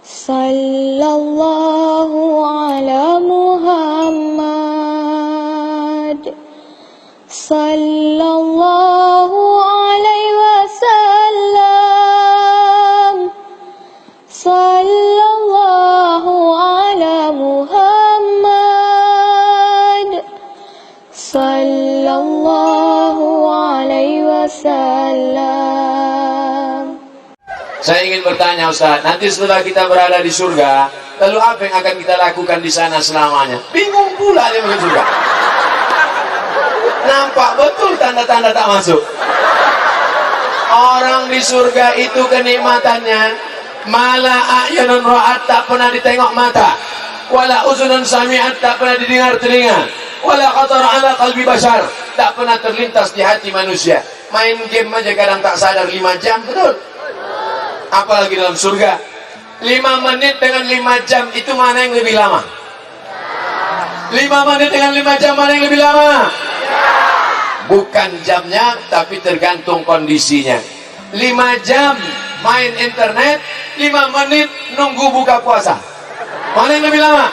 Sallallahu ala Muhammad. Sallallahu alaihi wasallam. Sallallahu ala Muhammad. Sallallahu alaihi wasallam. Saya ingin bertanya Ustaz, nanti setelah kita berada di surga, lalu apa yang akan kita lakukan di sana selamanya? Bingung pula dia masuk surga. Nampak betul tanda-tanda tak masuk. Orang di surga itu kenikmatannya, mala a'yunun ra'at, tak pernah ditengok mata, wala uzunun sami'at, tak pernah didengar telinga, wala khatar ala qalbi bashar, tak pernah terlintas di hati manusia. Main game aja kadang tak sadar 5 jam, betul? Apalagi dalam surga 5 menit dengan 5 jam, itu mana yang lebih lama? 5 menit dengan 5 jam, mana yang lebih lama? Bukan jamnya, tapi tergantung kondisinya. 5 jam main internet, 5 menit nunggu buka puasa, mana yang lebih lama?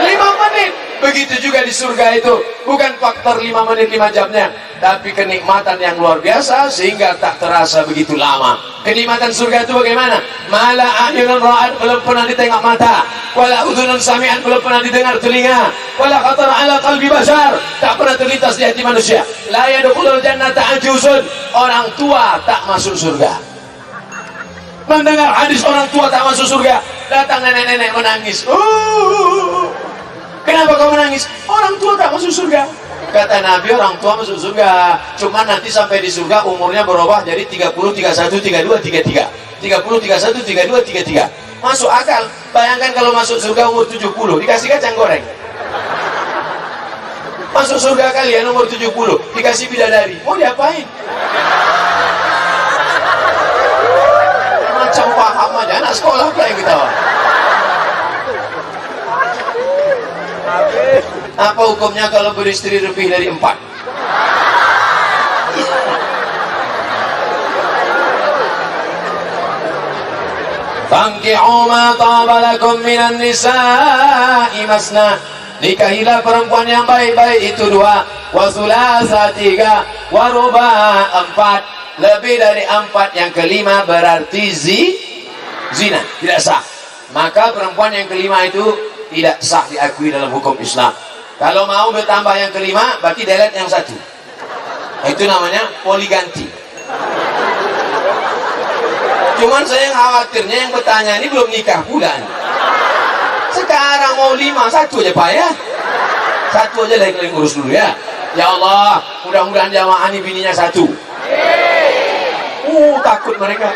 5 menit. Begitu juga di surga itu, bukan faktor 5 menit 5 jamnya, tapi kenikmatan yang luar biasa sehingga tak terasa begitu lama. Kenikmatan surga itu bagaimana? Mala a'yunun ra'at, belum pernah ditengok mata, wala udhunun sami'an, belum pernah didengar telinga, wala khatar ala qalbi bashar, tak pernah terlintas di hati manusia. La yadkhulul jannata ajuzun, orang tua tak masuk surga. Mendengar hadis orang tua tak masuk surga, datang nenek-nenek menangis. Kenapa kau menangis? Orang tua tak masuk surga. Kata Nabi, orang tua masuk surga, cuma nanti sampai di surga umurnya berubah jadi 30, 31, 32, 33. 30, 31, 32, 33. Masuk akal. Bayangkan kalau masuk surga umur 70, dikasih kacang goreng. Masuk surga kalian umur 70, dikasih bidadari, mau diapain? Macam paham aja, anak sekolah apa yang kita. Apa hukumnya kalau beristri lebih dari 4? Fanki'u ma taba lakum minan nisa'i masna, nikahilah perempuan yang baik-baik itu 2, wa thulatha 3, wa ruba' 4, lebih dari 4 yang kelima berarti zina, tidak sah. Maka perempuan yang kelima itu tidak sah diakui dalam hukum Islam. Kalau mau bertambah yang kelima, berarti delete yang 1. Itu namanya poliganti. Cuman saya khawatirnya yang bertanya ini belum nikah pula. Sekarang mau 5, 1 aja Pak ya. 1 aja lagi urus dulu ya. Ya Allah, mudah-mudahan jamaah ini bininya 1. Takut mereka.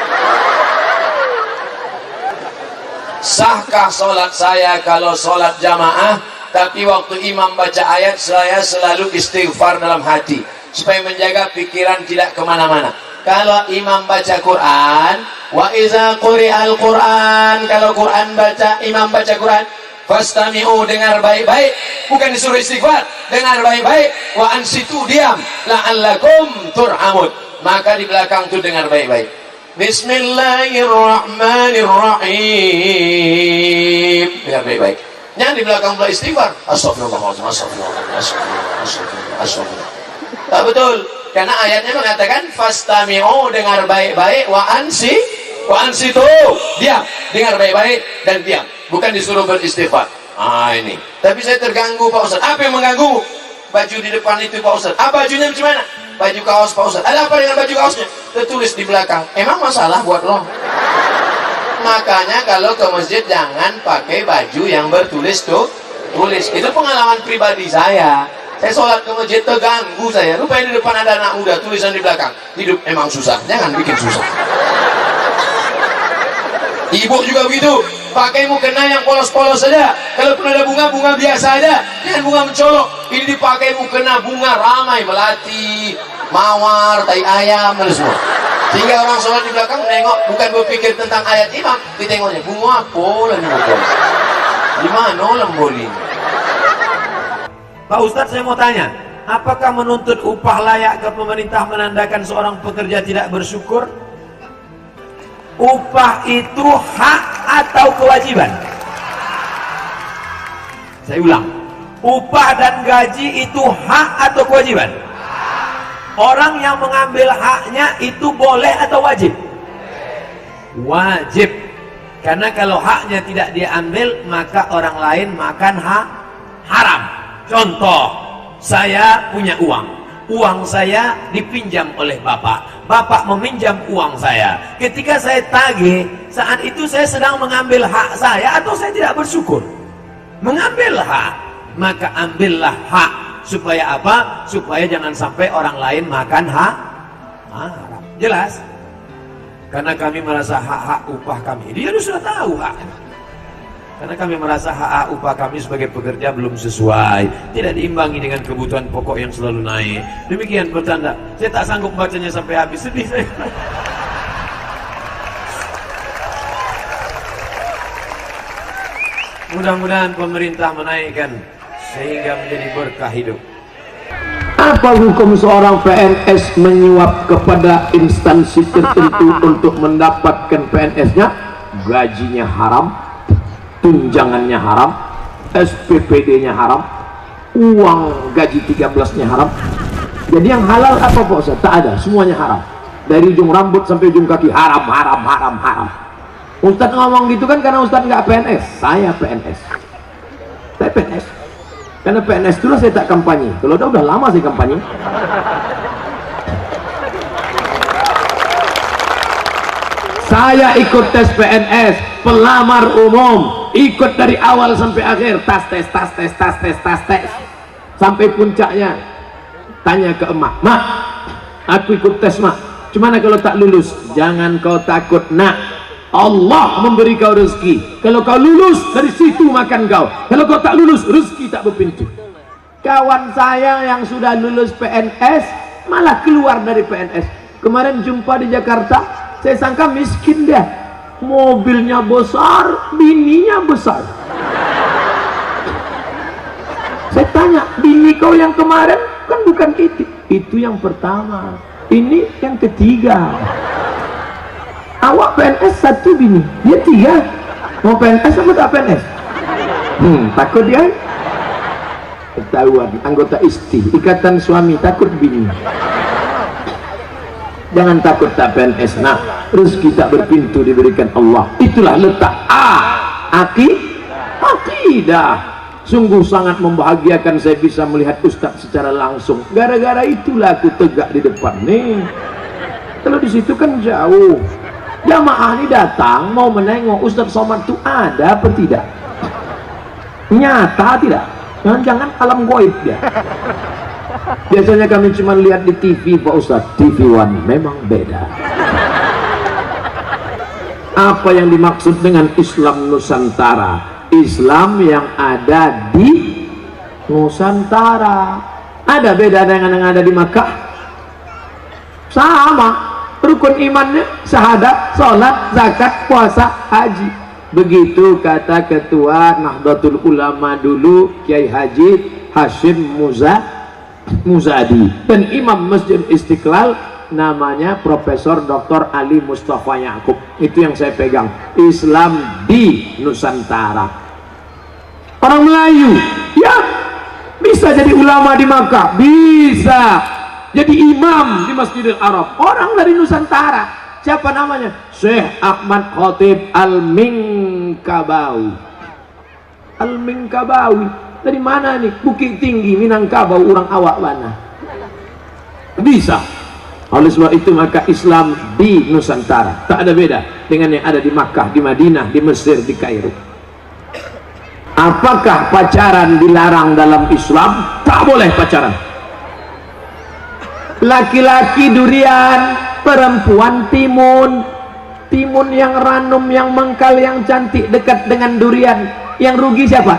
Sahkah sholat saya kalau sholat jamaah, tapi waktu imam baca ayat saya selalu istighfar dalam hati supaya menjaga pikiran tidak kemana-mana? Kalau imam baca Quran, wa iza quri'al Quran, kalau Quran baca, imam baca Quran, fastami'u, dengar baik-baik, bukan disuruh istighfar, dengar baik-baik, wa ansitu, diam, la'allakum turhamud, maka di belakang itu dengar baik-baik. Bismillahirrahmanirrahim, dengar baik-baik. Jangan di belakang pula istighfar. Astagfirullahaladzim, astagfirullah. Tak betul. Karena ayatnya mengatakan fastami'u, dengar baik-baik, wa ansitu, diam, dengar baik-baik dan diam. Bukan disuruh beristighfar. Ini. Tapi saya terganggu Pak Ustaz. Apa yang mengganggu? Baju di depan itu Pak Ustaz. Bajunya macam mana? Baju kaos Pak Ustaz. Ada apa dengan baju kaosnya? Tertulis di belakang. Emang masalah buat lo? Makanya kalau ke masjid jangan pakai baju yang bertulis tulis. Itu pengalaman pribadi saya. Saya sholat ke masjid terganggu saya. Rupanya di depan ada anak muda, tulisan di belakang. Hidup emang susah. Jangan bikin susah. Ibu juga begitu. Pakai mukena yang polos-polos saja. Kalau pun ada bunga biasa aja. Jangan bunga mencolok. Ini dipakai mukena bunga ramai, melati, mawar, tai ayam, dan semua. Sehingga orang sholat di belakang nengok, bukan berpikir tentang ayat imam, ditengoknya bunga apa lah ini, gimana lemboli. Pak Ustadz, saya mau tanya, apakah menuntut upah layak ke pemerintah menandakan seorang pekerja tidak bersyukur? Upah itu hak atas atau kewajiban? Saya ulang, upah dan gaji itu hak atau kewajiban? Orang yang mengambil haknya itu boleh atau wajib? Wajib. Karena kalau haknya tidak diambil, maka orang lain makan hak haram. Contoh, saya punya uang saya dipinjam oleh bapak meminjam uang saya. Ketika saya tagih, saat itu saya sedang mengambil hak saya atau saya tidak bersyukur? Mengambil hak. Maka ambillah hak. Supaya apa? Supaya jangan sampai orang lain makan hak haram. Jelas? Karena kami merasa hak-hak upah kami, dia sudah tahu hak. Karena kami merasa hak upah kami sebagai pekerja belum sesuai, tidak diimbangi dengan kebutuhan pokok yang selalu naik. Demikian pertanda. Saya tak sanggup bacanya sampai habis, sedih saya. Mudah-mudahan pemerintah menaikkan sehingga menjadi berkah hidup. Apa hukum seorang PNS menyuap kepada instansi tertentu untuk mendapatkan PNS-nya? Gajinya haram, tunjangannya haram, SPPD-nya haram, uang gaji 13-nya haram. Jadi yang halal apa Pak Ustaz? Tak ada, semuanya haram. Dari ujung rambut sampai ujung kaki haram, haram, haram, haram. Ustaz ngomong gitu kan karena Ustaz nggak PNS. Saya PNS. Saya PNS. Karena PNS dulu saya tak kampanye. Kalau udah lama saya kampanye. Saya ikut tes PNS, pelamar umum, ikut dari awal sampai akhir, tas tes, sampai puncaknya. Tanya ke emak, "Mak, aku ikut tes, Mak. Cumana kalau tak lulus?" "Jangan kau takut, Nak. Allah memberi kau rezeki. Kalau kau lulus, dari situ makan kau. Kalau kau tak lulus, rezeki tak berpintu." Kawan saya yang sudah lulus PNS malah keluar dari PNS. Kemarin jumpa di Jakarta, saya sangka miskin dia. Mobilnya besar, bininya besar. Saya tanya, "Bini kau yang kemarin kan bukan itu." "Itu yang pertama, ini yang ketiga." "Awak PNS satu bini, dia tiga. Mau PNS apa tak PNS?" Takut dia. Ketahuan anggota ISTI, Ikatan Suami Takut Bini. Jangan takut tak PNS, nak. Rezeki tak berpintu diberikan Allah. Itulah letak akidah. Sungguh sangat membahagiakan saya bisa melihat Ustadz secara langsung. Gara-gara itulah aku tegak di depan nih. Kalau di situ kan jauh. Jamaah ini datang mau menengok Ustadz Somad itu ada apa tidak? Nyata tidak? Jangan-jangan alam goib dia. Biasanya kami cuma lihat di TV Pak Ustadz. TV One memang beda. Apa yang dimaksud dengan Islam Nusantara? Islam yang ada di Nusantara. Ada beda dengan yang ada di Makkah? Sama. Rukun imannya syahadat, sholat, zakat, puasa, haji. Begitu kata ketua Nahdlatul Ulama dulu, Kiai Haji Hashim Muzadi, dan Imam Masjid Istiqlal namanya Profesor Dr. Ali Mustafa Yaakob. Itu yang saya pegang. Islam di Nusantara. Orang Melayu ya bisa jadi ulama di Makkah, bisa jadi imam di Masjidil Arab. Orang dari Nusantara. Siapa namanya? Syekh Ahmad Khotib Al-Minkabawi. Al-Minkabawi dari mana nih? Bukit Tinggi, Minangkabau, orang awak mana? Bisa. Oleh sebab itu maka Islam di Nusantara tak ada beda dengan yang ada di Makkah, di Madinah, di Mesir, di Kairo. Apakah pacaran dilarang dalam Islam? Tak boleh pacaran. Laki-laki durian, perempuan timun. Timun yang ranum, yang mengkal, yang cantik dekat dengan durian. Yang rugi siapa?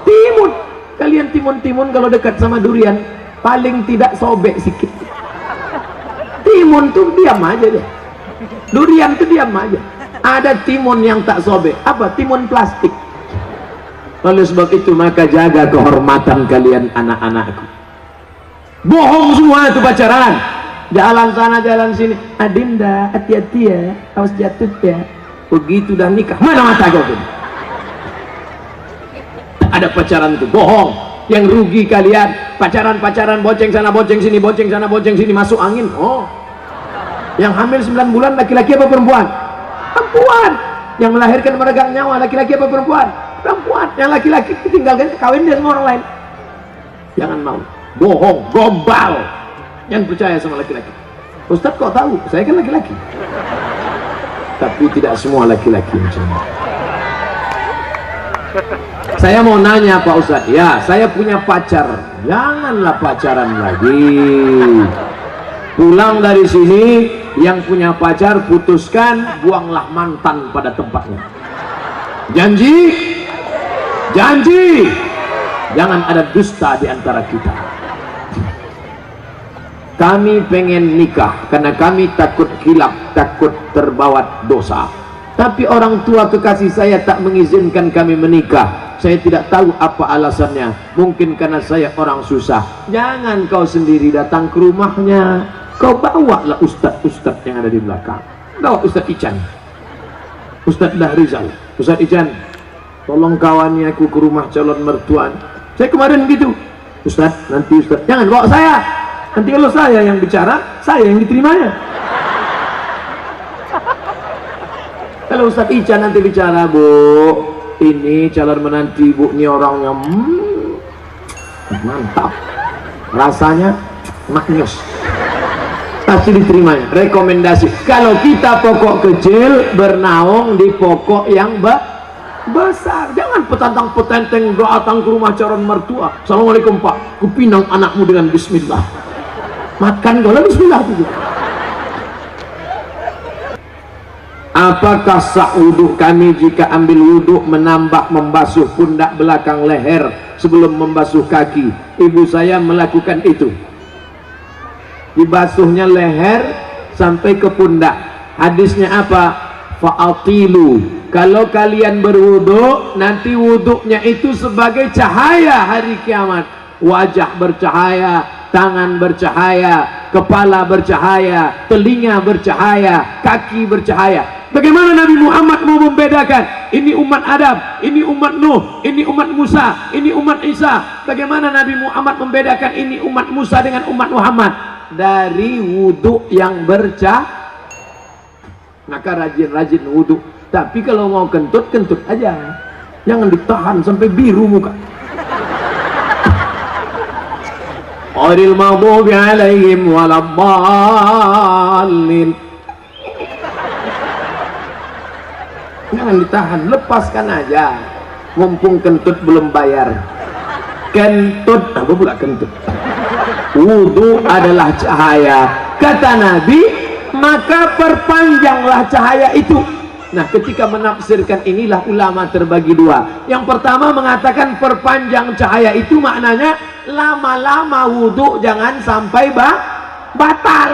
Timun. Kalian timun-timun kalau dekat sama durian paling tidak sobek sikit. Timun tuh diam aja deh. Durian tuh diam aja. Ada timun yang tak sobek. Apa? Timun plastik. Oleh sebab itu maka jaga kehormatan kalian anak-anakku. Bohong semua itu pacaran. Jalan sana jalan sini. Adinda, hati-hati ya, awas jatuh ya. Begitu dah nikah, mana mata kau tuh? Ada pacaran itu bohong. Yang rugi kalian pacaran bonceng sana bonceng sini, bonceng sana bonceng sini, masuk angin. Oh, yang hamil 9 bulan laki-laki apa perempuan? Perempuan. Yang melahirkan meregang nyawa laki-laki apa perempuan? Perempuan. Yang laki-laki ditinggalkan kawin dia sama orang lain. Jangan mau bohong, gombal. Jangan percaya sama laki-laki. Ustadz kok tahu? Saya kan laki-laki. Tapi tidak semua laki-laki macam ini. Saya mau nanya Pak Ustadz, ya saya punya pacar, janganlah pacaran lagi. Pulang dari sini, yang punya pacar putuskan, buanglah mantan pada tempatnya. Janji, janji, jangan ada dusta di antara kita. Kami pengen nikah karena kami takut hilaf, takut terbawa dosa. Tapi orang tua kekasih saya tak mengizinkan kami menikah. Saya tidak tahu apa alasannya. Mungkin karena saya orang susah. Jangan kau sendiri datang ke rumahnya. Kau bawalah ustadz-ustadz yang ada di belakang. Bawa Ustadz Ican, Ustadz Dahrizal. Ustadz Ican, tolong kawani aku ke rumah calon mertuan. Saya kemarin gitu. Ustadz, nanti Ustadz, jangan bawa saya. Nanti kalau saya yang bicara, saya yang diterimanya. Kalau Ustadz Ican nanti bicara, Bu, ini calon menanti ibu, ini orangnya mantap, rasanya maknyus, pasti diterimanya. Rekomendasi. Kalau kita pokok kecil, bernaung di pokok yang besar. Jangan petantang-petenteng datang ke rumah calon mertua. Assalamualaikum Pak, kupinang anakmu dengan bismillah. Makan kalau bismillah itu. Apakah sah wudhu kami jika ambil wudhu menambah membasuh pundak belakang leher sebelum membasuh kaki? Ibu saya melakukan itu. Dibasuhnya leher sampai ke pundak. Hadisnya apa? Fa'atilu. Kalau kalian berwudhu, nanti wudhunya itu sebagai cahaya hari kiamat. Wajah bercahaya, tangan bercahaya, kepala bercahaya, telinga bercahaya, kaki bercahaya. Bagaimana Nabi Muhammad mau membedakan ini umat Adam, ini umat Nuh, ini umat Musa, ini umat Isa? Bagaimana Nabi Muhammad membedakan ini umat Musa dengan umat Muhammad? Dari wudhu yang bercahaya. Maka rajin-rajin wudhu. Tapi kalau mau kentut, kentut aja, jangan ditahan sampai biru muka. Ghairil maghdubi alaihim waladdallin. Jangan ditahan, lepaskan aja. Mumpung kentut belum bayar. Kentut, apa pula kentut? Wudu adalah cahaya. Kata Nabi, maka perpanjanglah cahaya itu. Nah, ketika menafsirkan inilah ulama terbagi dua. Yang pertama mengatakan perpanjang cahaya itu maknanya lama-lama wudu jangan sampai batal.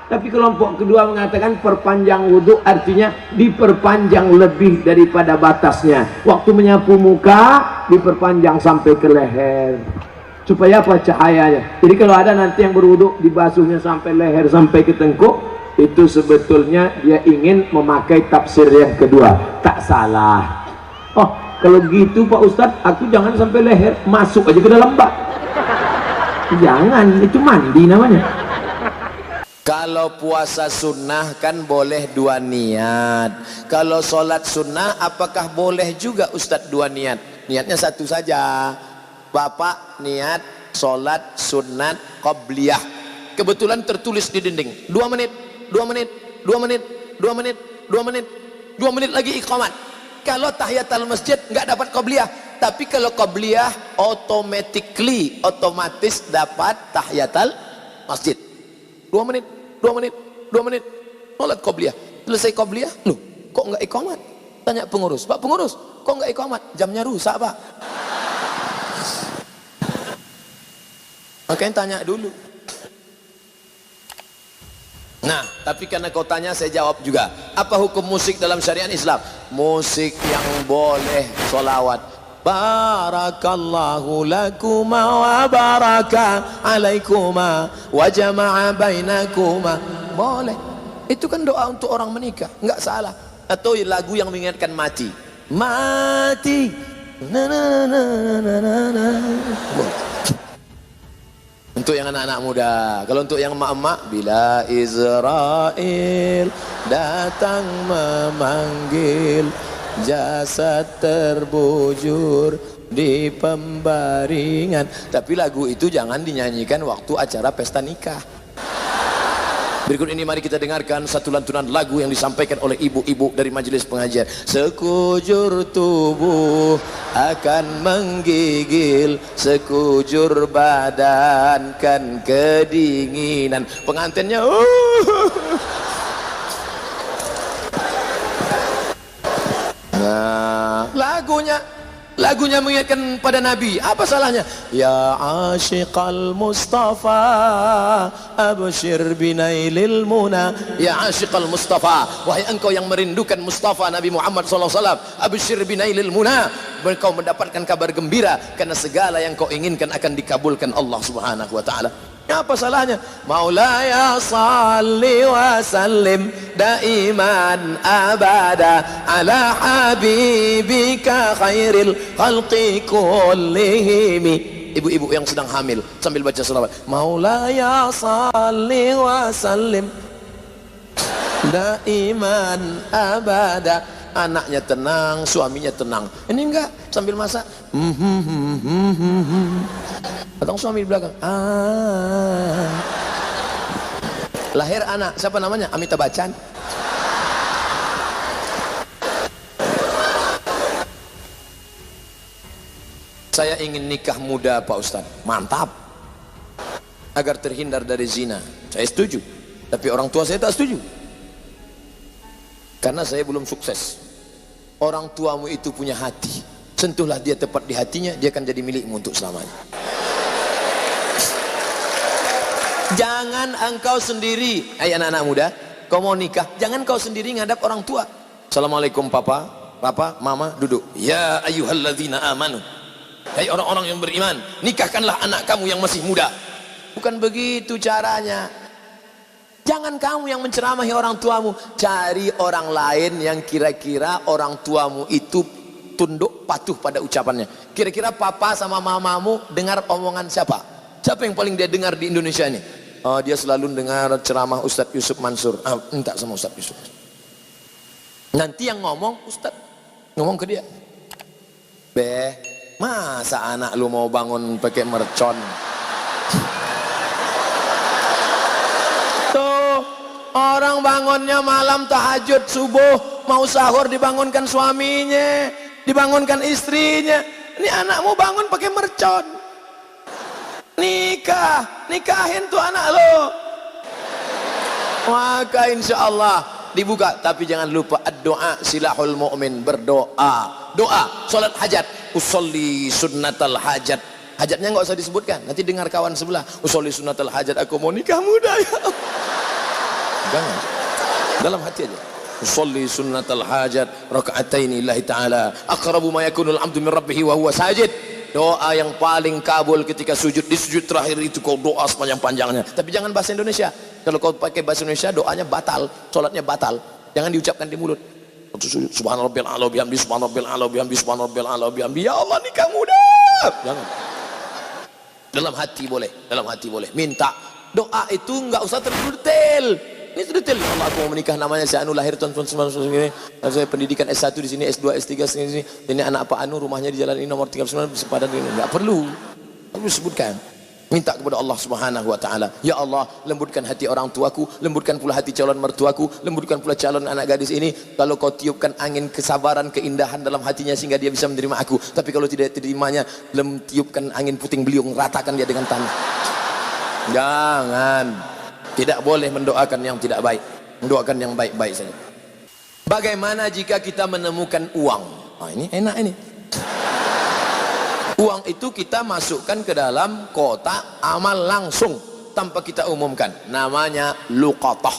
Tapi kelompok kedua mengatakan perpanjang wudu artinya diperpanjang lebih daripada batasnya. Waktu menyapu muka diperpanjang sampai ke leher. Supaya apa? Cahayanya. Jadi kalau ada nanti yang berwudu dibasuhnya sampai leher sampai ke tengkuk, itu sebetulnya dia ingin memakai tafsir yang kedua. Tak salah. Oh, kalau gitu Pak Ustadz, aku jangan sampai leher, masuk aja ke dalam bak. Jangan, itu mandi namanya. Kalau puasa sunnah kan boleh dua niat. Kalau sholat sunnah apakah boleh juga Ustadz dua niat? Niatnya satu saja. Bapak niat sholat sunat qabliyah. Kebetulan tertulis di dinding 2 menit, 2 menit, 2 menit, 2 menit, 2 menit, 2 menit lagi iqamat. Kalau tahiyatul masjid nggak dapat qabliyah. Tapi kalau qabliyah otomatis dapat tahiyatul masjid. 2 menit, 2 menit, 2 menit, sholat qabliyah. Selesai qabliyah, loh kok nggak iqamat? Tanya pengurus, Pak pengurus, kok nggak iqamat? Jamnya rusak Pak. Makanya tanya dulu. Nah, tapi karena kau tanya saya jawab juga. Apa hukum musik dalam syariat Islam? Musik yang boleh solawat. Barakallahu lakuma wa baraka alaikuma wa jama'a bainakuma. Boleh. Itu kan doa untuk orang menikah, enggak salah. atau lagu yang mengingatkan mati. Mati. Na, na, na, na, na, na. Untuk yang anak-anak muda. Kalau untuk yang emak-emak, bila Israel datang memanggil, jasad terbujur di pembaringan. Tapi lagu itu jangan dinyanyikan waktu acara pesta nikah. Berikut ini mari kita dengarkan satu lantunan lagu yang disampaikan oleh ibu-ibu dari majelis pengajian. Sekujur tubuh akan menggigil, sekujur badan kan kedinginan. Pengantinnya Nah, lagunya mengingatkan pada Nabi. Apa salahnya? Ya asyiqal Mustafa abshir binailil muna. Ya asyiqal Mustafa, wahai engkau yang merindukan Mustafa Nabi Muhammad SAW, abshir binailil muna, engkau mendapatkan kabar gembira karena segala yang kau inginkan akan dikabulkan Allah Subhanahu wa taala. Apa salahnya? Maulaya salli wa sallim daiman abada ala habibika khairil khalqi kullihim. Ibu-ibu yang sedang hamil sambil baca selawat. Maulaya salli wa sallim daiman abada. Anaknya tenang, suaminya tenang. Ini enggak, sambil masak. Datang suami di belakang. Lahir anak, siapa namanya? Amitabh Bachchan. Saya ingin nikah muda Pak Ustadz. Mantap. Agar terhindar dari zina. Saya setuju. Tapi orang tua saya tak setuju. Karena saya belum sukses. Orang tuamu itu punya hati. Sentuhlah dia tepat di hatinya, dia akan jadi milikmu untuk selamanya. Jangan engkau sendiri, anak-anak muda, kau mau nikah, jangan kau sendiri ngadap orang tua. Assalamualaikum papa, mama, duduk. Ya ayyuhalladzina amanu. Hai orang-orang yang beriman, nikahkanlah anak kamu yang masih muda. Bukan begitu caranya. Jangan kamu yang menceramahi orang tuamu, cari orang lain yang kira-kira orang tuamu itu tunduk patuh pada ucapannya. Kira-kira papa sama mamamu dengar omongan siapa? Siapa yang paling dia dengar di Indonesia ini? Oh, dia selalu dengar ceramah Ustadz Yusuf Mansur. Minta sama Ustadz Yusuf. Nanti yang ngomong Ustadz ngomong ke dia. Masa anak lu mau bangun pakai mercon? Orang bangunnya malam tahajud subuh, mau sahur dibangunkan suaminya, dibangunkan istrinya. Ini anakmu bangun pakai mercon. Nikahin tuh anak lo. Maka insya Allah dibuka. Tapi jangan lupa doa silahul mu'min, berdoa. Doa, sholat hajat. Usolli sunnatal hajat. Hajatnya nggak usah disebutkan. Nanti dengar kawan sebelah. Usolli sunnatal hajat. Aku mau nikah muda ya. Jangan, dalam hati aja. Usolli sunnatal hajat raka'ataini lillahi ta'ala aqrabu ma yakunul 'abdu min rabbih wa huwa sajid. Doa yang paling kabul ketika sujud. Di sujud terakhir itu kau doa sepanjang-panjangnya. Tapi jangan bahasa Indonesia. Kalau kau pakai bahasa Indonesia doanya batal, sholatnya batal. Jangan diucapkan di mulut. Subhanallah a'la bihamdi, subhanallah a'la bihamdi, subhanallah a'la bihamdi. Ya Allah nikah muda. Jangan. Dalam hati boleh, dalam hati boleh. Minta. Doa itu enggak usah terlalu detail. Ini detail. Allah, aku mau menikah, namanya si Anu, lahir tahun 1999 ini. Saya pendidikan S1 di sini, S2, S3 di sini. Ini anak Pak Anu, rumahnya di jalan ini nomor 39 sepadan ini. Enggak perlu. Perlu sebutkan. Minta kepada Allah Subhanahu wa taala. Ya Allah, lembutkan hati orang tuaku, lembutkan pula hati calon mertuaku, lembutkan pula calon anak gadis ini. Kalau kau tiupkan angin kesabaran, keindahan dalam hatinya sehingga dia bisa menerima aku. Tapi kalau tidak terimanya, tiupkan angin puting beliung, ratakan dia dengan tanah. Jangan. Tidak boleh mendoakan yang tidak baik, mendoakan yang baik-baik saja. Bagaimana jika kita menemukan uang? Nah, ini enak ini. Uang itu kita masukkan ke dalam kotak amal langsung tanpa kita umumkan. Namanya luqatah.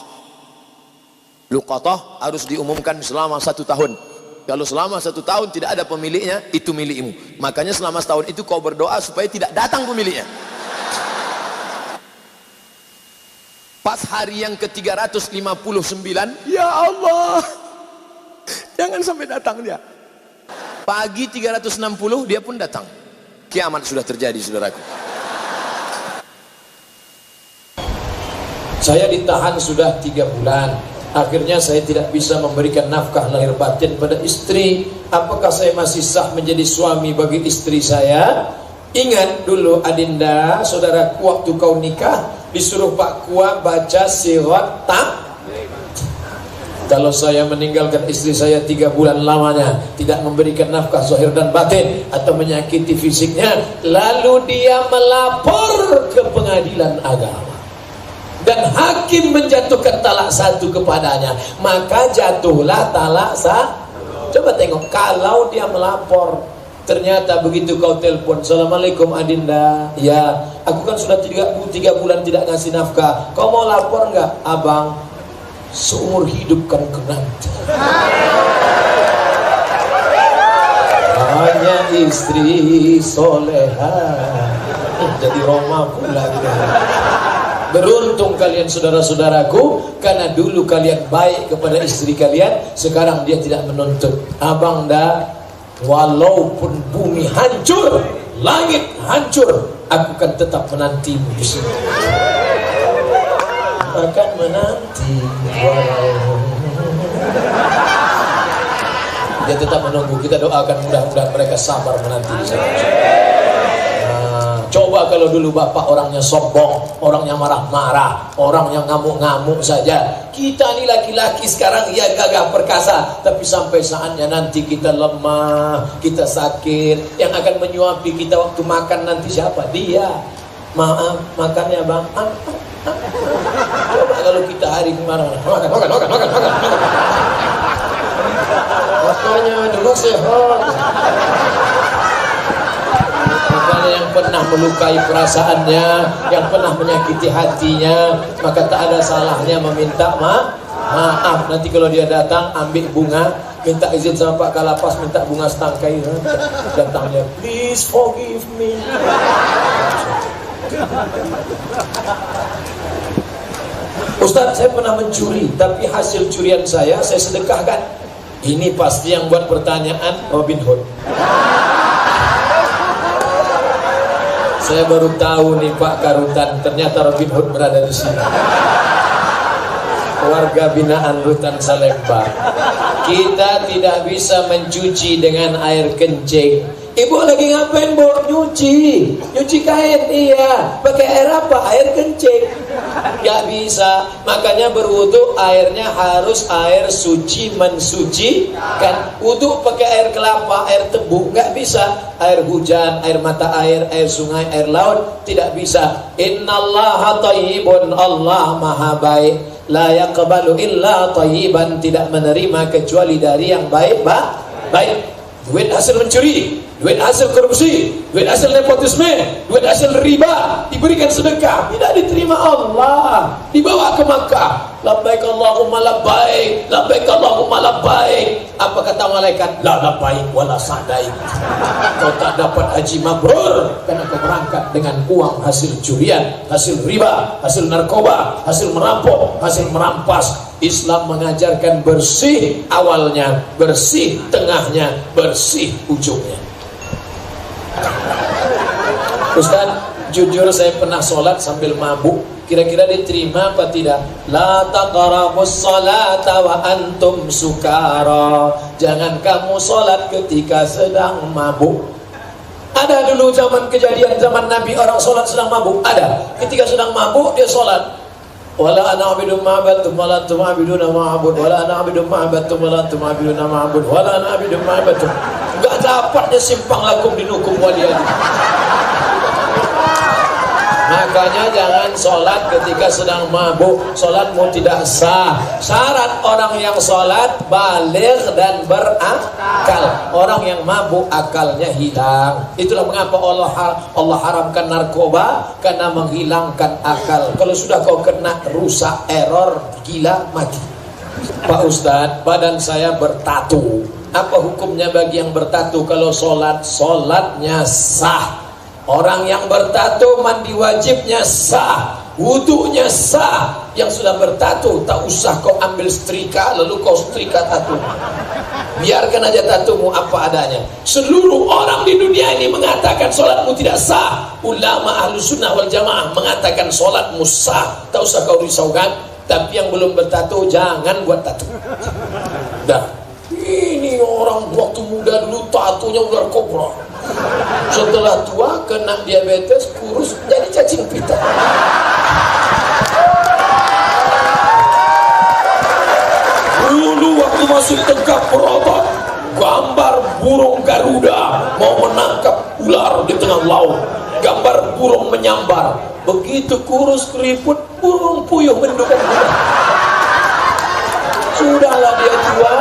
Luqatah harus diumumkan selama 1 tahun. Kalau selama 1 tahun tidak ada pemiliknya, itu milikmu. Makanya selama setahun itu kau berdoa supaya tidak datang pemiliknya. Pas hari yang ke-359, ya Allah, Jangan sampai datang dia. Pagi 360 dia pun datang. Kiamat sudah terjadi, saudaraku. Saya ditahan sudah 3 bulan. Akhirnya saya tidak bisa memberikan nafkah lahir batin pada istri. Apakah saya masih sah menjadi suami bagi istri saya? Ingat dulu Adinda, saudaraku, waktu kau nikah disuruh Pak Kua baca sirat tak. Kalau saya meninggalkan istri saya 3 bulan lamanya, tidak memberikan nafkah zahir dan batin, atau menyakiti fisiknya, lalu dia melapor ke pengadilan agama dan hakim menjatuhkan talak 1 kepadanya, maka jatuhlah talak 1. Coba tengok, kalau dia melapor, ternyata begitu kau telepon, Assalamualaikum Adinda, ya aku kan sudah 3 bulan tidak ngasih nafkah, kau mau lapor nggak? Abang, seumur hidup kan nanti hanya istri soleha, jadi Roma pula gitu. Beruntung kalian saudara-saudaraku, karena dulu kalian baik kepada istri kalian, sekarang dia tidak menuntut. Abang dah, walaupun bumi hancur, langit hancur, aku kan tetap menantimu di sini. Akan menanti, dia tetap menunggu. Kita doakan mudah-mudahan mereka sabar menanti di sana. Coba kalau dulu bapak orangnya sombong, orangnya marah-marah, orang yang ngamuk-ngamuk saja. Kita ini laki-laki sekarang ya gagah perkasa, tapi sampai saatnya nanti kita lemah, kita sakit. Yang akan menyuapi kita waktu makan nanti siapa? Dia. Maaf, makannya bang. Coba kalau kita hari kemarin makan. Makanya dulu sehat. Makanya yang pernah melukai perasaannya, yang pernah menyakiti hatinya, maka tak ada salahnya meminta maaf. Nanti kalau dia datang, ambil bunga, minta izin sama Pak Kalapas, minta bunga setangkai. Datangnya, please forgive me. Ustaz, saya pernah mencuri, tapi hasil curian saya sedekahkan. Ini pasti yang buat pertanyaan Robin Hood. Saya baru tahu nih Pak Karutan, ternyata Robin Hood berada di sini. Warga binaan Rutan Salemba. Kita tidak bisa mencuci dengan air kencing. Ibu lagi ngapain, Bu? Nyuci kain. Iya. Pakai air apa? Air kencing. Gak bisa. Makanya berwudu airnya harus air suci mensucikan. Wudu pakai air kelapa, air tebu, gak bisa. Air hujan, air mata air sungai, air laut, tidak bisa. Innallaha thayyibun, Allah maha baik. La yaqbalu illa thayyiban, tidak menerima kecuali dari yang baik. Baik. Duit hasil mencuri, duit hasil korupsi, duit hasil nepotisme, duit hasil riba diberikan sedekah, tidak diterima Allah, dibawa ke Makkah. Labbaik Allahumma labbaik, labbaik Allahumma labbaik. Apa kata malaikat? La labbaik wala sa'daik. Kau tak dapat haji mabrur karena kau berangkat dengan uang hasil curian, hasil riba, hasil narkoba, hasil merampok, hasil merampas. Islam mengajarkan bersih awalnya, bersih tengahnya, bersih ujungnya. Ustaz, jujur saya pernah sholat sambil mabuk. Kira-kira diterima apa tidak? La taqrabus salata wa antum sukara. Jangan kamu sholat ketika sedang mabuk. Ada dulu zaman kejadian zaman Nabi, orang sholat sedang mabuk. Ada. Ketika sedang mabuk dia sholat. Wala ana abidu ma'abatum wala antum abiduna ma'abud, wala ana abidu ma'abatum wala antum abiduna ma'abud, wala ana abidu ma'abatum. Enggak dapatnya simpang lakum dinukum waliyadi. Makanya jangan sholat ketika sedang mabuk. Sholatmu tidak sah. Syarat orang yang sholat baligh dan berakal. Orang yang mabuk akalnya hilang. Itulah mengapa Allah haramkan narkoba, karena menghilangkan akal. Kalau sudah kau kena rusak, error, gila, mati. Pak Ustadz, badan saya bertatu. Apa hukumnya bagi yang bertatu? Kalau sholatnya sah. Orang yang bertato mandi wajibnya sah, wudunya sah. Yang sudah bertato tak usah kau ambil setrika lalu kau setrika tato. Biarkan aja tatumu apa adanya. Seluruh orang di dunia ini mengatakan solatmu tidak sah. Ulama Ahlus Sunnah wal Jamaah mengatakan solatmu sah. Tak usah kau risaukan. Tapi yang belum bertato jangan buat tato. Dah. Ini orang waktu muda dulu tatonya ular kobra. Setelah tua kena diabetes, kurus jadi cacing pita. Dulu waktu masih tegak berotot, gambar burung Garuda mau menangkap ular di tengah laut, gambar burung menyambar. Begitu kurus keriput, burung puyuh mendukung. Sudahlah dia tua,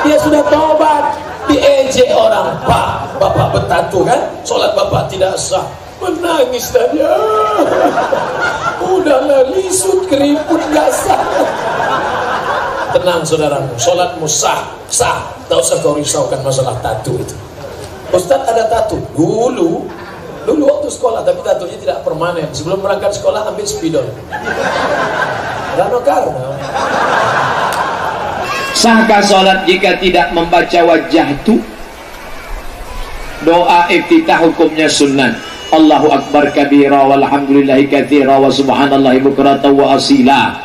dia sudah tobat, diejek orang. Pak, bapak bertato kan, sholat bapak tidak sah. Menangis tadi. Udahlah, lisut keriput gak sah. Tenang saudaramu, sholatmu sah, sah. Tak usah kau risaukan masalah tato itu. Ustaz ada tato dulu waktu sekolah, tapi tatonya tidak permanen. Sebelum berangkat sekolah ambil spidol. Rano karena. Sahkah sholat jika tidak membaca wajah itu? Doa iftitah hukumnya sunnah. Allahu akbar kabira walhamdulillahi katsira wa subhanallahi bukratan wa asila.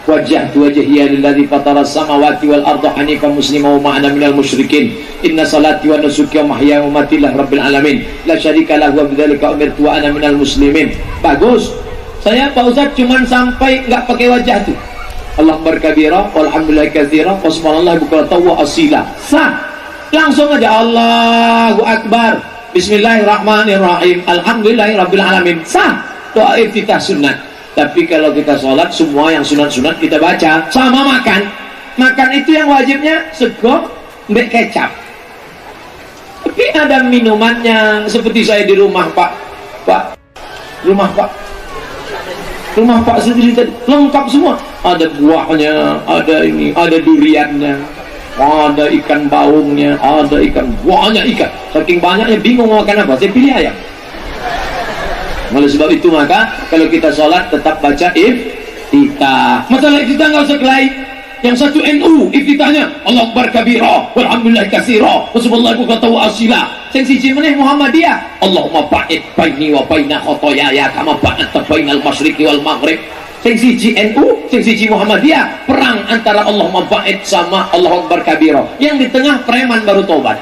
Wajjahtu wajhiya lilladzi fatara as-samawati wal arda hanifan musliman wa ma'ana minal musyrikin. Inna salati wa nusuki wa mahyaya wa mamati lillahi rabbil alamin. La syarika lahu wa bidzalika umirtu wa ana minal muslimin. Bagus. Saya Pak Ustaz cuman sampai enggak pakai wajah tuh. Allah akbar kabira walhamdulillahi katsira wa subhanallahi bukratan wa asila. Sah. Langsung aja Allahu akbar. Bismillahirrahmanirrahim. Alhamdulillahi rabbil alamin. Sah. Doa iftitah sunnah. Tapi kalau kita sholat, semua yang sunat-sunat kita baca. Sama makan. Makan itu yang wajibnya sego mbek kecap. Tapi ada minumannya. Seperti saya di rumah rumah Pak sendiri tadi lengkap semua. Ada buahnya, ada ini, ada duriannya, ada ikan baungnya, ada ikan, banyak ikan. Saking banyaknya bingung mau makan apa. Saya pilih ayam. Oleh sebab itu maka kalau kita sholat tetap baca iftitah. Masalah iftitah nggak usah kelahi. Yang satu NU iftitahnya Allah akbar kabira walhamdulillah katsira wa subhanallahi bukratan wa asila. Sing siji meneh Muhammadiyah Allahumma ba'id baini wa baina khotoyaya kama ba'adta bainal masyriqi wal maghrib. Sing siji NU, sing siji Muhammadiyah, perang antara Allahumma ba'id sama Allah akbar kabira. Yang di tengah preman baru tobat.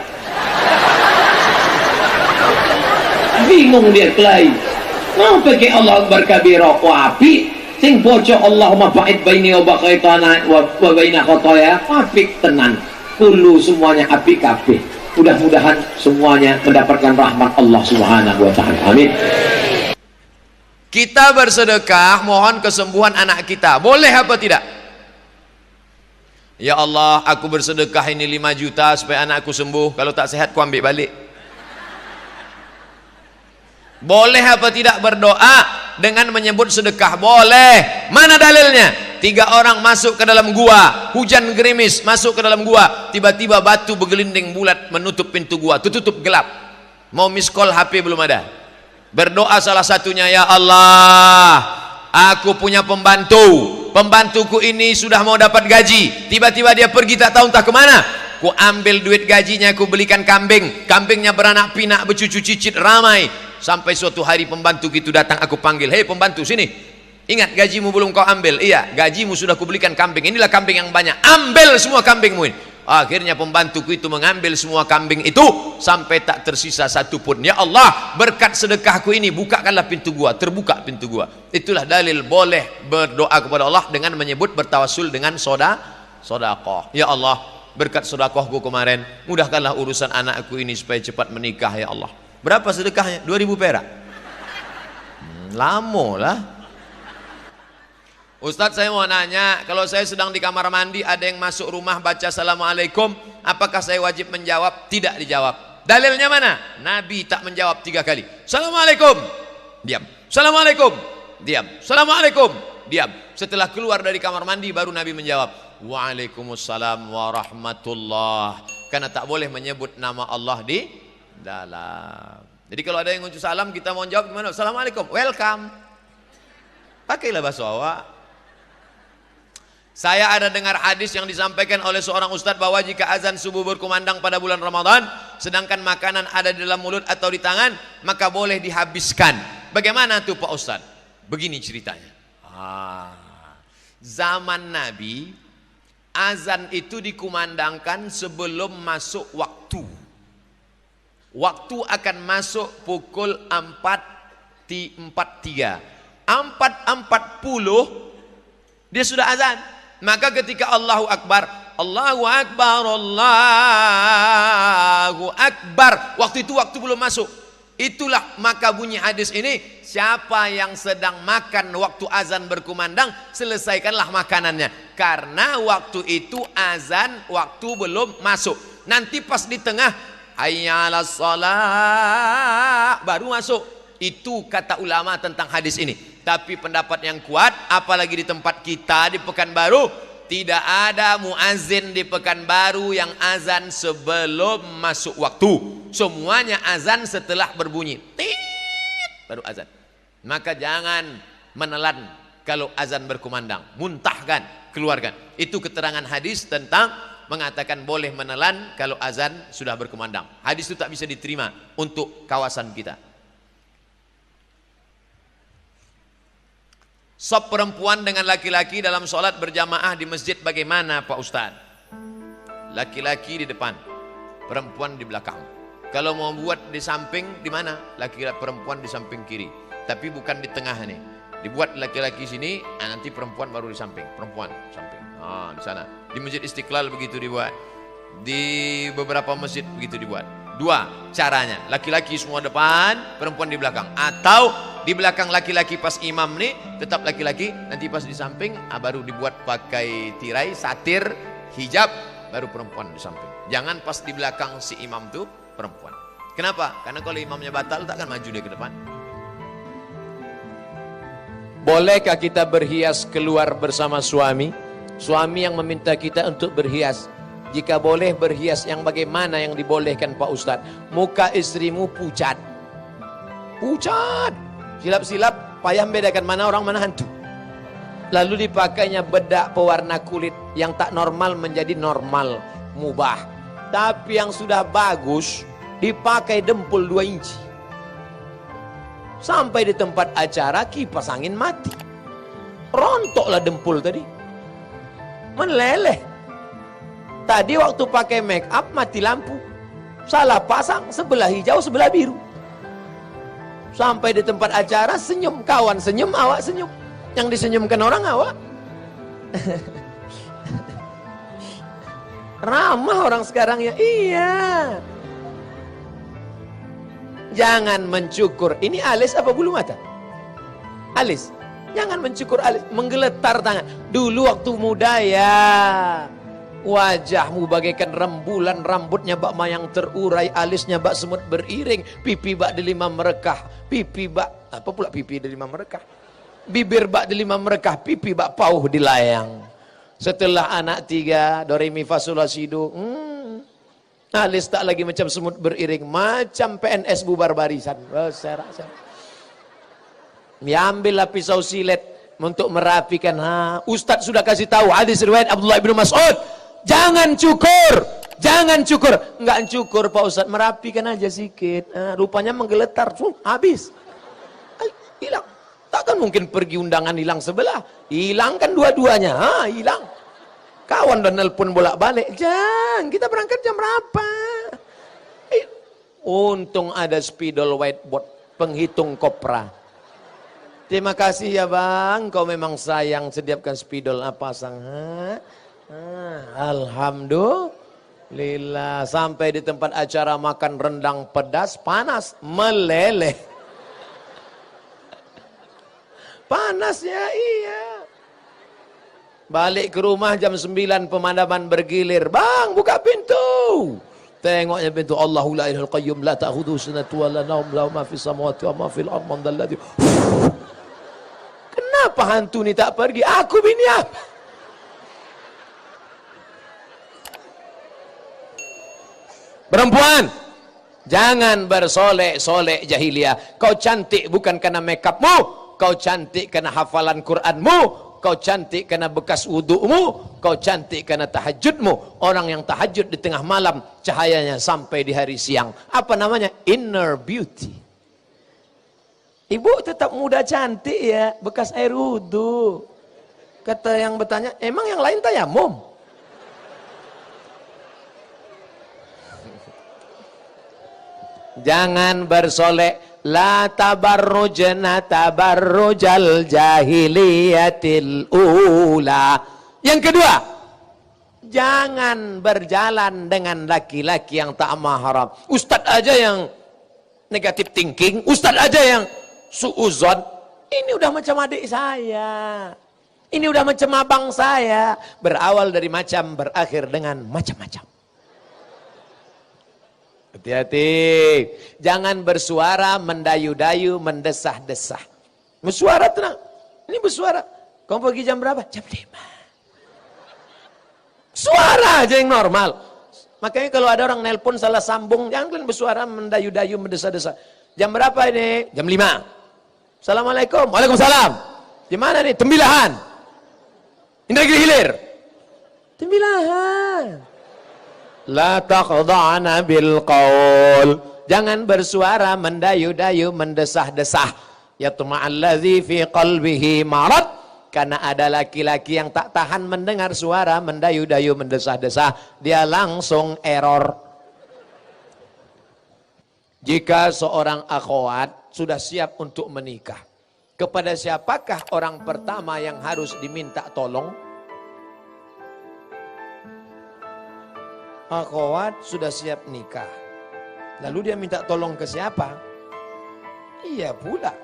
Bingung dia kelahi. Mau pakai Allah akbar kabira wapi sing bocah Allahumma ba'id baini wa baina khotoya apik tenan kulo semuanya apik kabeh. Mudah-mudahan semuanya mendapatkan rahmat Allah Subhanahu wa taala. Amin. Kita bersedekah mohon kesembuhan anak kita. Boleh apa tidak? Ya Allah, aku bersedekah ini 5 juta supaya anakku sembuh. Kalau tak sehat ku ambil balik. Boleh apa tidak berdoa dengan menyebut sedekah? Boleh. Mana dalilnya? 3 orang masuk ke dalam gua, hujan gerimis, masuk ke dalam gua, tiba-tiba batu bergelinding bulat menutup pintu gua, tertutup gelap. Mau miss call HP belum ada. Berdoa salah satunya, ya Allah, aku punya pembantuku ini sudah mau dapat gaji, tiba-tiba dia pergi tak tahu entah kemana. Ku ambil duit gajinya, ku belikan kambingnya beranak pinak, bercucu cicit ramai. Sampai suatu hari pembantu itu datang, aku panggil, hei pembantu sini, ingat gajimu belum kau ambil? Iya, gajimu sudah kubelikan kambing, inilah kambing yang banyak, ambil semua kambingmu ini. Akhirnya pembantuku itu mengambil semua kambing itu sampai tak tersisa satu pun. Ya Allah, berkat sedekahku ini bukakanlah pintu gua. Terbuka pintu gua. Itulah dalil boleh berdoa kepada Allah dengan menyebut bertawasul dengan sedekah. Ya Allah, berkat sedekahku kemarin, mudahkanlah urusan anakku ini supaya cepat menikah ya Allah. Berapa sedekahnya? 2.000 perak. Lama lah. Ustadz, saya mau nanya, kalau saya sedang di kamar mandi, ada yang masuk rumah baca assalamualaikum, apakah saya wajib menjawab? Tidak dijawab. Dalilnya mana? Nabi tak menjawab 3 kali. Assalamualaikum, diam. Assalamualaikum, diam. Assalamualaikum, diam. Setelah keluar dari kamar mandi baru Nabi menjawab Waalaikumsalam warahmatullah. Karena tak boleh menyebut nama Allah di dalam. Jadi kalau ada yang ngucap salam, kita mau jawab gimana? Assalamualaikum, welcome. Pakailah bahasa awak. Saya ada dengar hadis yang disampaikan oleh seorang ustadz bahwa jika azan subuh berkumandang pada bulan Ramadan, sedangkan makanan ada di dalam mulut atau di tangan, maka boleh dihabiskan. Bagaimana tuh Pak Ustadz? Begini ceritanya. Zaman Nabi, azan itu dikumandangkan sebelum masuk waktu. Waktu akan masuk pukul 4.43. 4.40 dia sudah azan. Maka ketika Allahu Akbar, Allahu Akbar, Allahu Akbar, waktu itu waktu belum masuk. Itulah maka bunyi hadis ini, siapa yang sedang makan waktu azan berkumandang, selesaikanlah makanannya. Karena waktu itu azan, waktu belum masuk. Nanti pas di tengah, hayya 'alas shalah, baru masuk. Itu kata ulama tentang hadis ini. Tapi pendapat yang kuat, apalagi di tempat kita di Pekanbaru, tidak ada muazin di Pekanbaru yang azan sebelum masuk waktu. Semuanya azan setelah berbunyi tit, baru azan. Maka jangan menelan kalau azan berkumandang, muntahkan, keluarkan. Itu keterangan hadis tentang mengatakan boleh menelan kalau azan sudah berkumandang. Hadis itu tak bisa diterima untuk kawasan kita. Sop perempuan dengan laki-laki dalam sholat berjamaah di masjid bagaimana Pak Ustadz? Laki-laki di depan, perempuan di belakang. Kalau mau buat di samping, di mana? Laki-laki perempuan di samping kiri. Tapi bukan di tengah nih. Dibuat laki-laki sini, nanti perempuan baru di samping. Perempuan samping. Di sana. Di Masjid Istiqlal begitu dibuat. Di beberapa masjid begitu dibuat. Dua caranya, laki-laki semua depan, perempuan di belakang. Atau di belakang laki-laki pas imam nih tetap laki-laki, nanti pas di samping baru dibuat pakai tirai, satir, hijab, baru perempuan di samping. Jangan pas di belakang si imam tuh perempuan. Kenapa? Karena kalau imamnya batal tak akan maju dia ke depan. Bolehkah kita berhias keluar bersama suami? Suami yang meminta kita untuk berhias. Jika boleh berhias yang bagaimana yang dibolehkan Pak Ustadz? Muka istrimu pucat. Pucat. Silap-silap payah membedakan mana orang mana hantu. Lalu dipakainya bedak pewarna kulit yang tak normal menjadi normal, mubah. Tapi yang sudah bagus dipakai dempul 2 inci. Sampai di tempat acara kipas angin mati. Rontoklah dempul tadi. Meleleh. Tadi waktu pakai make up mati lampu. Salah pasang, sebelah hijau sebelah biru. Sampai di tempat acara senyum, kawan senyum, awak senyum. Yang disenyumkan orang awak. Ramah orang sekarang ya. Iya. Jangan mencukur. Ini alis apa bulu mata? Alis. Jangan mencukur alis, menggeletar tangan. Dulu waktu muda ya, wajahmu bagaikan rembulan, rambutnya bak mayang terurai, alisnya bak semut beriring, pipi bak delima merekah, pipi bak apa pula pipi delima merekah, bibir bak delima merekah, pipi bak pauh dilayang. Setelah anak 3 do re mi fa sol la si do, alis tak lagi macam semut beriring, macam PNS bubar barisan. Serak-serak. Ambillah pisau silet untuk merapikan. Ustadz sudah kasih tahu hadis riwayat Abdullah bin Mas'ud. Jangan cukur, jangan cukur. Enggak cukur Pak Ustadz, merapikan aja sedikit. Rupanya menggeletar, habis. Hilang. Takkan mungkin pergi undangan hilang sebelah. Hilang kan dua-duanya. Hilang. Kawan dan nelpon bolak-balik. Jangan, kita berangkat jam berapa? Untung ada spidol whiteboard, penghitung kopra. Terima kasih ya bang, kau memang sayang, sediakan spidol pasang. Alhamdulillah. Sampai di tempat acara makan rendang pedas, panas, meleleh. Panasnya iya. Balik ke rumah jam 9 pemadaman bergilir. Bang, buka pintu. Tengoknya pintu. Allahu la ilahul qayyum la ta'khudhuhu sinatun wa la nawm lahu ma fis samawati wa ma fil ardi man dzalladzi. Kenapa hantu ni tak pergi? Aku bini apa? Perempuan, jangan bersolek-solek jahiliyah. Kau cantik bukan karena makeupmu, kau cantik karena hafalan Quranmu, kau cantik karena bekas wudu'mu, kau cantik karena tahajudmu. Orang yang tahajud di tengah malam, cahayanya sampai di hari siang. Apa namanya? Inner beauty. Ibu tetap muda cantik ya, bekas air wudu. Kata yang bertanya, emang yang lain tayamum? Jangan bersolek. La tabarrujna tabarrujal jahiliyatil ula. Yang kedua, jangan berjalan dengan laki-laki yang tak mahram. Ustadz aja yang negatif thinking, ustadz aja yang suuzon. Ini udah macam adik saya, ini udah macam abang saya. Berawal dari macam, berakhir dengan macam-macam. Hati-hati, jangan bersuara mendayu-dayu, mendesah-desah. Bersuara tenang, ini bersuara. Kamu pergi jam berapa? Jam 5. Suara aja yang normal. Makanya kalau ada orang nelpon salah sambung, jangan kalian bersuara mendayu-dayu, mendesah-desah. Jam berapa ini? Jam 5. Assalamualaikum. Waalaikumsalam. Di mana nih? Tembilahan. Indragiri Hilir. Tembilahan. La taqda'na bil qaul. Jangan bersuara mendayu-dayu, mendesah-desah. Yatma'alladzi fi qalbihi marad. Karena ada laki-laki yang tak tahan mendengar suara mendayu-dayu, mendesah-desah, dia langsung error. Jika seorang akhwat sudah siap untuk menikah, kepada siapakah orang pertama yang harus diminta tolong? Akhwat sudah siap nikah, lalu dia minta tolong ke siapa? Iya pula,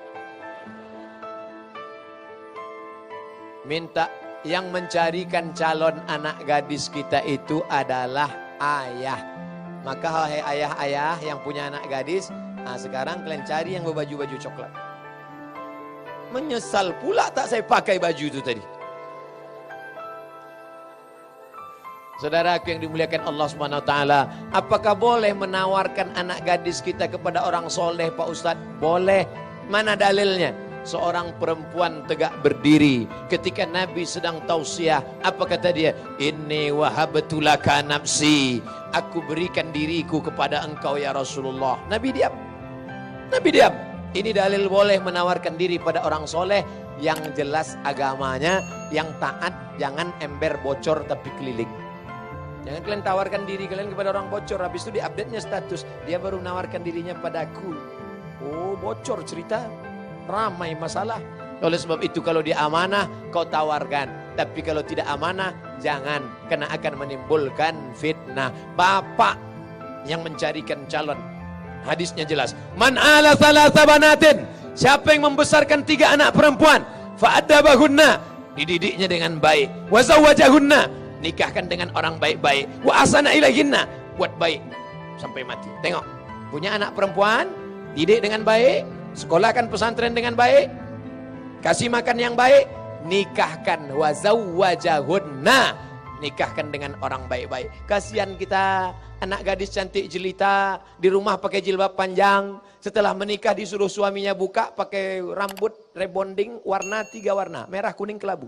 minta yang mencarikan calon anak gadis kita itu adalah ayah. Maka hai ayah-ayah yang punya anak gadis, nah sekarang kalian cari yang berbaju-baju coklat. Menyesal pula tak saya pakai baju itu tadi. Saudaraku yang dimuliakan Allah Subhanahu wa taala, apakah boleh menawarkan anak gadis kita kepada orang soleh, Pak Ustadz? Boleh. Mana dalilnya? Seorang perempuan tegak berdiri ketika Nabi sedang tausiah. Apa kata dia? Inni wahabtu laka nafsi. Aku berikan diriku kepada engkau ya Rasulullah. Nabi diam. Nabi diam. Ini dalil boleh menawarkan diri pada orang soleh yang jelas agamanya, yang taat, jangan ember bocor tapi keliling. Jangan kalian tawarkan diri kalian kepada orang bocor, habis itu di-update-nya status, dia baru menawarkan dirinya padaku. Oh, bocor cerita, ramai masalah. Oleh sebab itu kalau dia amanah, kau tawarkan. Tapi kalau tidak amanah, jangan, karena akan menimbulkan fitnah. Bapak yang mencarikan calon, hadisnya jelas. Man ala salasa banatin, siapa yang membesarkan 3 anak perempuan, fa'adabahunna, dididiknya dengan baik, wa zawwajahunna, nikahkan dengan orang baik-baik, wa asana ilaihinna, buat baik sampai mati. Tengok, punya anak perempuan, didik dengan baik, sekolahkan pesantren dengan baik, kasih makan yang baik, nikahkan, wa zawwajahunna, nikahkan dengan orang baik-baik. Kasihan kita, anak gadis cantik jelita, di rumah pakai jilbab panjang, setelah menikah disuruh suaminya buka pakai rambut rebonding warna 3 warna, merah, kuning, kelabu.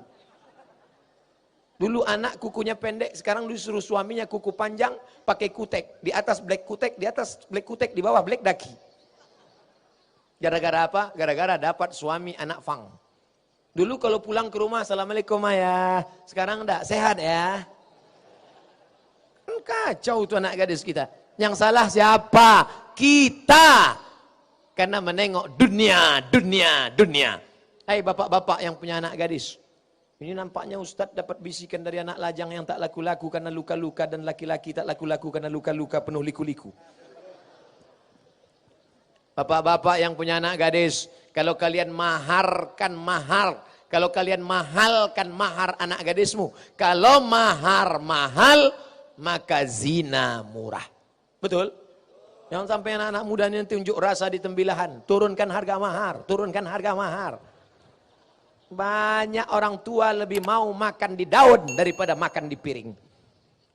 Dulu anak kukunya pendek, sekarang disuruh suaminya kuku panjang, pakai kutek. Di atas black kutek, di atas black kutek, di bawah black daki. Gara-gara apa? Gara-gara dapat suami anak fang. Dulu kalau pulang ke rumah, Assalamualaikum ayah. Sekarang enggak, sehat ya. Kacau tuh anak gadis kita. Yang salah siapa? Kita. Karena menengok dunia. Hai bapak-bapak yang punya anak gadis. Ini nampaknya Ustadz dapat bisikan dari anak lajang yang tak laku-laku karena luka-luka, dan laki-laki tak laku-laku karena luka-luka penuh liku-liku. Bapak-bapak yang punya anak gadis, kalau kalian mahalkan mahar anak gadismu, kalau mahar mahal, maka zina murah. Betul? Jangan sampai anak-anak muda ini tunjuk rasa di tembilahan, turunkan harga mahar. Banyak orang tua lebih mau makan di daun daripada makan di piring.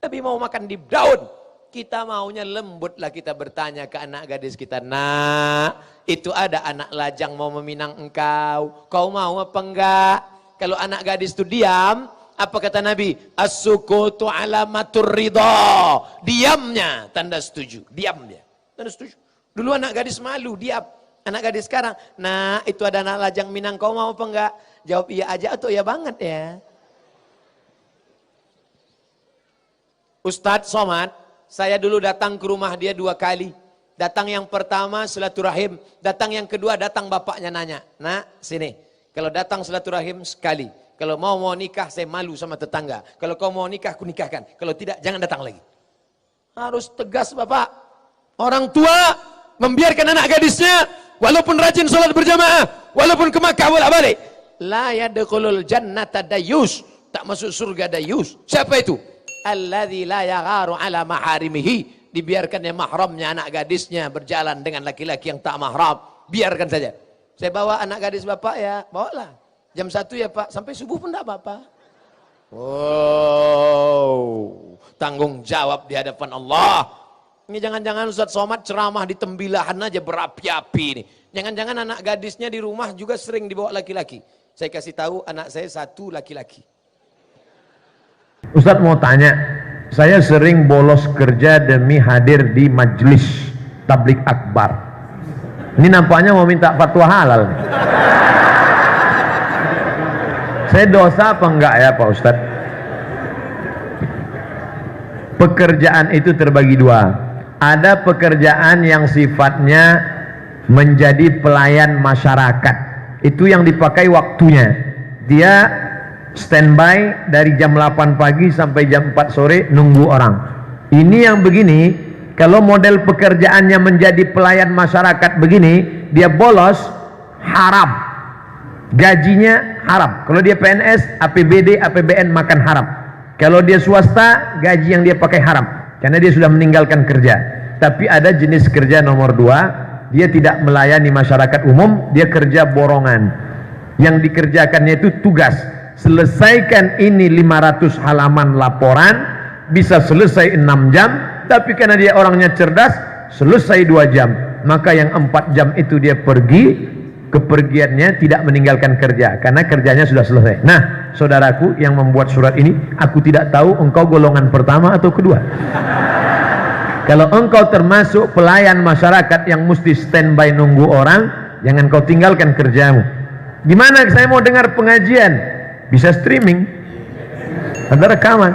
Lebih mau makan di daun. Kita maunya lembutlah kita bertanya ke anak gadis kita. Nah, itu ada anak lajang mau meminang engkau. Kau mau apa enggak? Kalau anak gadis itu diam, apa kata Nabi? As-sukutu alamatur ridha. Diamnya tanda setuju. Diam dia. Tanda setuju. Dulu anak gadis malu, diam. Anak gadis sekarang, nah itu ada anak lajang Minang, kau mau apa enggak? Jawab iya aja atau iya banget ya. Ustadz Somad, saya dulu datang ke rumah dia 2 kali. Datang yang pertama silaturahim, datang yang kedua datang bapaknya nanya, nah sini, kalau datang silaturahim sekali, kalau mau nikah saya malu sama tetangga, kalau kau mau nikah aku nikahkan, kalau tidak jangan datang lagi. Harus tegas bapak, orang tua membiarkan anak gadisnya, walaupun rajin sholat berjamaah, walaupun ke Makkah bolak-balik, la yadkhulul jannata dayus, tak masuk surga dayus. Siapa itu? Alladzi la yagharu ala maharimihi, dibiarkannya mahramnya anak gadisnya berjalan dengan laki-laki yang tak mahram, biarkan saja. Saya bawa anak gadis bapak ya, bawalah. Jam 1 ya pak, sampai subuh pun tidak apa-apa. Wow, tanggung jawab di hadapan Allah. Ini jangan-jangan Ustadz Somad ceramah di tembilahan aja berapi-api nih. Jangan-jangan anak gadisnya di rumah juga sering dibawa laki-laki. Saya kasih tahu anak saya 1 laki-laki. Ustadz mau tanya, saya sering bolos kerja demi hadir di majelis tablik akbar. Ini nampaknya mau minta fatwa halal. Saya dosa apa enggak ya Pak Ustadz? Pekerjaan itu terbagi 2. Ada pekerjaan yang sifatnya menjadi pelayan masyarakat. Itu yang dipakai waktunya. Dia standby dari jam 8 pagi sampai jam 4 sore nunggu orang. Ini yang begini, kalau model pekerjaannya menjadi pelayan masyarakat begini, dia bolos, haram. Gajinya haram. Kalau dia PNS, APBD, APBN makan haram. Kalau dia swasta, gaji yang dia pakai haram, karena dia sudah meninggalkan kerja. Tapi ada jenis kerja nomor 2, dia tidak melayani masyarakat umum, dia kerja borongan. Yang dikerjakannya itu tugas. Selesaikan ini 500 halaman laporan, bisa selesai 6 jam, tapi karena dia orangnya cerdas, selesai 2 jam. Maka yang 4 jam itu dia pergi, kepergiannya tidak meninggalkan kerja, karena kerjanya sudah selesai. Nah, saudaraku yang membuat surat ini, aku tidak tahu engkau golongan pertama atau kedua. Kalau engkau termasuk pelayan masyarakat yang mesti standby nunggu orang, jangan kau tinggalkan kerjamu. Gimana saya mau dengar pengajian? Bisa streaming, ada rekaman.